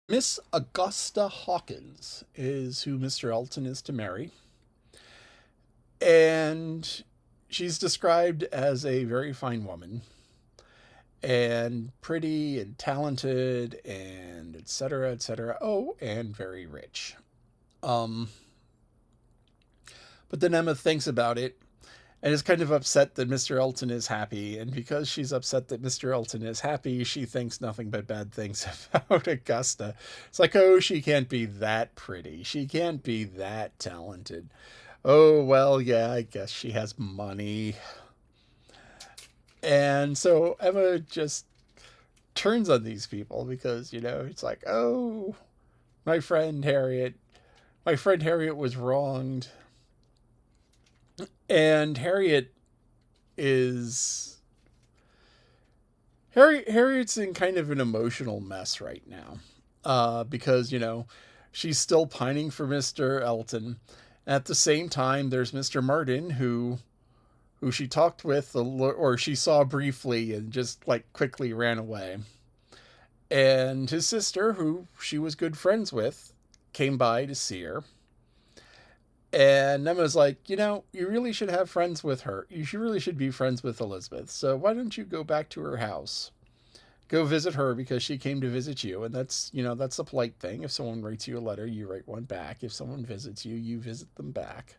Miss Augusta Hawkins is who Mr. Elton is to marry. And she's described as a very fine woman and pretty and talented and etc. etc. Oh, and very rich. Um, but then Emma thinks about it and is kind of upset that Mr. Elton is happy. And because she's upset that Mr. Elton is happy, she thinks nothing but bad things about Augusta. It's like, oh, she can't be that pretty. She can't be that talented. Oh, well, yeah, I guess she has money. And so Emma just turns on these people because, it's like, oh, my friend Harriet, my friend Harriet was wronged. And is Harriet's in kind of an emotional mess right now, because she's still pining for Mr. Elton. At the same time, there's Mr. Martin who she talked with or she saw briefly and just like quickly ran away. And his sister, who she was good friends with, came by to see her. And Emma's like, you really should have friends with her. Really should be friends with Elizabeth. So why don't you go back to her house? Go visit her because she came to visit you. And that's a polite thing. If someone writes you a letter, you write one back. If someone visits you, you visit them back.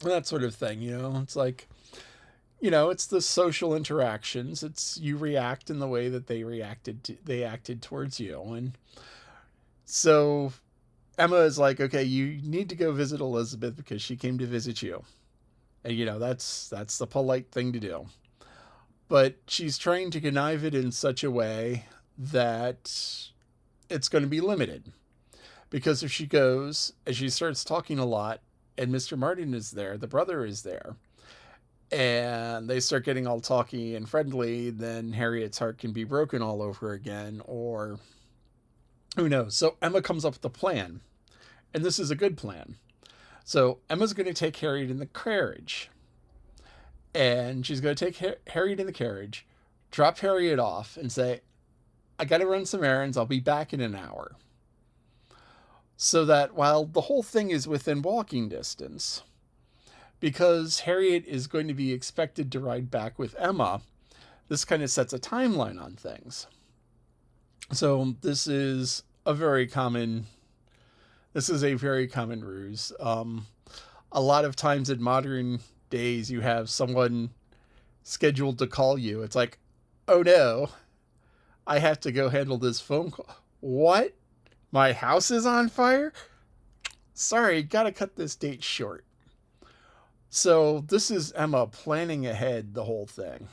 And that sort of thing, It's like, it's the social interactions. It's you react in the way that they acted towards you. And so Emma is like, okay, you need to go visit Elizabeth because she came to visit you. And that's the polite thing to do. But she's trying to connive it in such a way that it's going to be limited. Because if she goes and she starts talking a lot and Mr. Martin is there, the brother is there, and they start getting all talky and friendly, then Harriet's heart can be broken all over again, or who knows. So Emma comes up with a plan, and this is a good plan. So Emma's going to take Harriet in the carriage, and she's going to take Harriet in the carriage, drop Harriet off, and say, I got to run some errands. I'll be back in an hour. So that while the whole thing is within walking distance, because Harriet is going to be expected to ride back with Emma, this kind of sets a timeline on things. So this is a very common ruse. A lot of times in modern days, you have someone scheduled to call you. It's like, oh no, I have to go handle this phone call. What? My house is on fire? Sorry, gotta cut this date short. So this is Emma planning ahead the whole thing.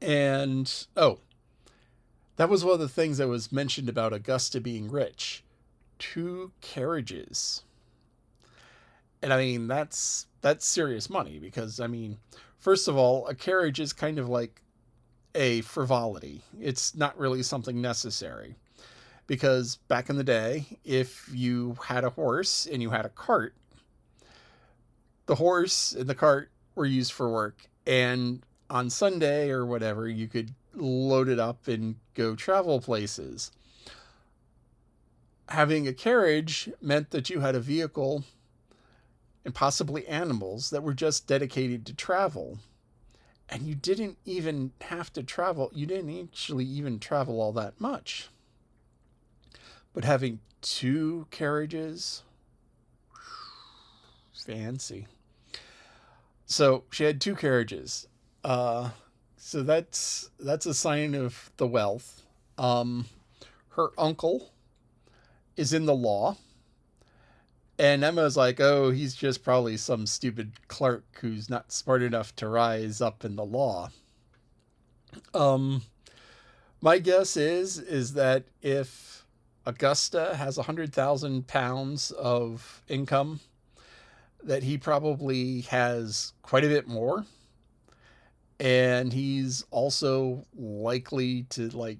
And oh, that was one of the things that was mentioned about Augusta being rich. 2 carriages. And I mean, that's serious money because I mean, first of all, a carriage is kind of like a frivolity. It's not really something necessary. Because back in the day, if you had a horse and you had a cart, the horse and the cart were used for work. And on Sunday or whatever, you could load it up and go travel places. Having a carriage meant that you had a vehicle and possibly animals that were just dedicated to travel. And you didn't even have to travel, you didn't actually even travel all that much. But having 2 carriages, fancy. So she had 2 carriages. So that's a sign of the wealth. Her uncle is in the law, and Emma's like, oh, he's just probably some stupid clerk who's not smart enough to rise up in the law. Um, my guess is that if Augusta has £100,000 of income, that he probably has quite a bit more, and he's also likely to like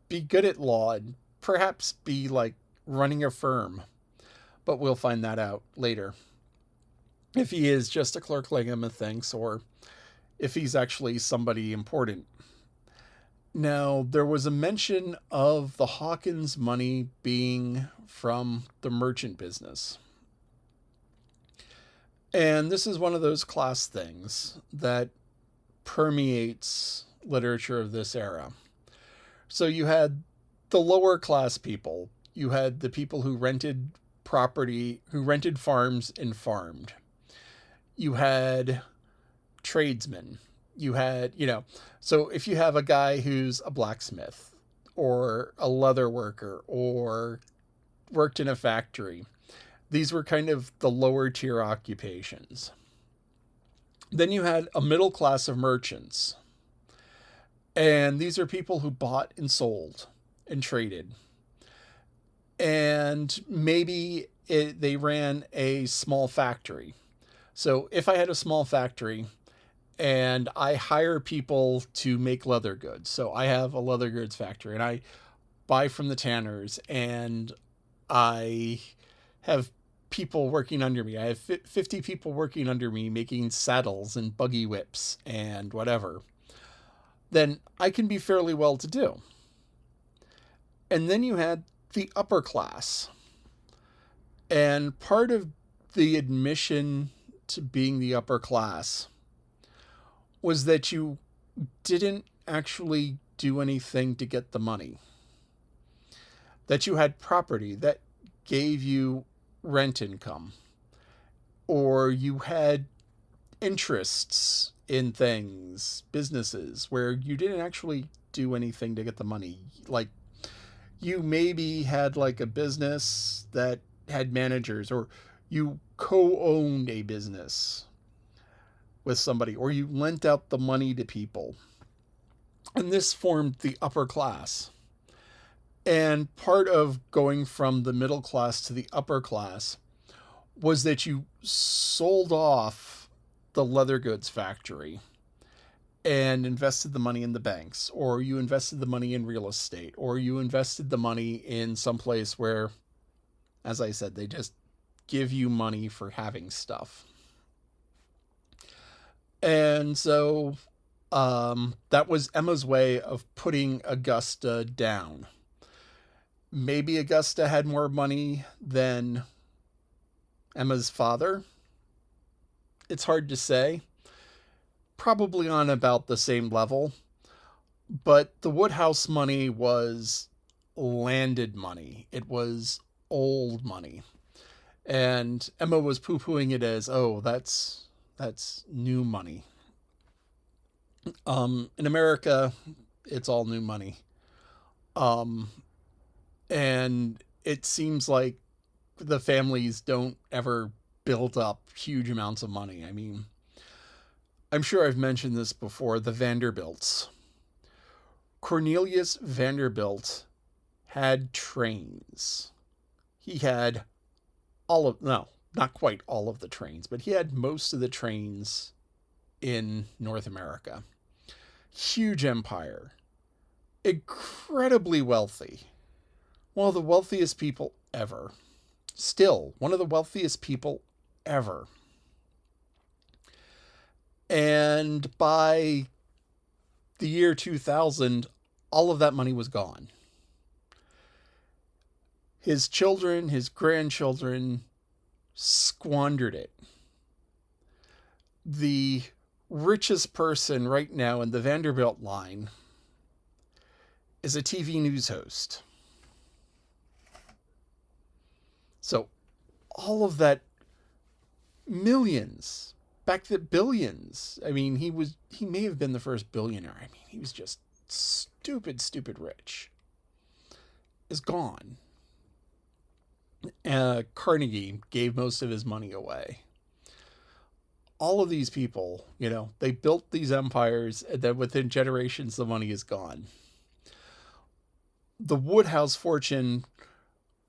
be good at law and perhaps be like running a firm. But we'll find that out later. If he is just a clerk like Emma thinks, or if he's actually somebody important. Now, there was a mention of the Hawkins money being from the merchant business. And this is one of those class things that permeates literature of this era. So you had the lower class people, you had the people who rented property, who rented farms and farmed. You had tradesmen. You had, so if you have a guy who's a blacksmith or a leather worker or worked in a factory, these were kind of the lower tier occupations. Then you had a middle class of merchants. And these are people who bought and sold and traded. And maybe they ran a small factory. So if I had a small factory and I hire people to make leather goods, so I have a leather goods factory and I buy from the tanners and I have people working under me. I have 50 people working under me making saddles and buggy whips and whatever. Then I can be fairly well to do. And then you had the upper class. And part of the admission to being the upper class was that you didn't actually do anything to get the money. That you had property that gave you rent income. Or you had interests in things, businesses, where you didn't actually do anything to get the money. Like, you maybe had like a business that had managers, or you co-owned a business with somebody, or you lent out the money to people. And this formed the upper class. And part of going from the middle class to the upper class was that you sold off the leather goods factory and invested the money in the banks, or you invested the money in real estate, or you invested the money in some place where, as I said, they just give you money for having stuff. And so that was Emma's way of putting Augusta down. Maybe Augusta had more money than Emma's father. It's hard to say. Probably on about the same level. But the Woodhouse money was landed money. It was old money. And Emma was poo-pooing it as, oh, that's new money. In America, it's all new money. And it seems like the families don't ever build up huge amounts of money. I mean, I'm sure I've mentioned this before, the Vanderbilts. Cornelius Vanderbilt had trains. He had not quite all of the trains, but he had most of the trains in North America. Huge empire. Incredibly wealthy. One of the wealthiest people ever. Still, one of the wealthiest people ever. And by the year 2000, all of that money was gone. His children, his grandchildren squandered it. The richest person right now in the Vanderbilt line is a TV news host. So all of that, millions, back to billions. I mean, he may have been the first billionaire. I mean, he was just stupid rich. Is gone. Carnegie gave most of his money away. All of these people, they built these empires, and then within generations, the money is gone. The Woodhouse fortune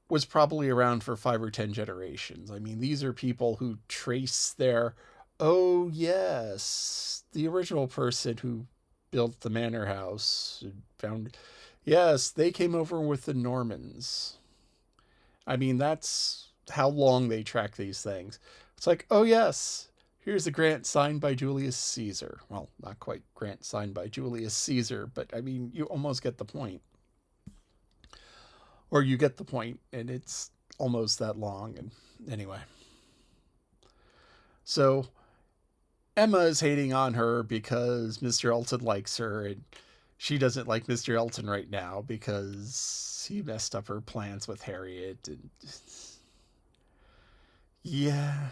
was probably around for 5 or 10 generations. I mean, these are people who trace their, oh yes, the original person who built the manor house found, yes, they came over with the Normans. I mean, that's how long they track these things. It's like, oh yes, Here's a grant signed by Julius Caesar. Well, not quite grant signed by Julius Caesar, but I mean, you almost get the point. Or you get the point, and it's almost that long. And anyway. So Emma is hating on her because Mr. Elton likes her, and she doesn't like Mr. Elton right now because he messed up her plans with Harriet. And yeah,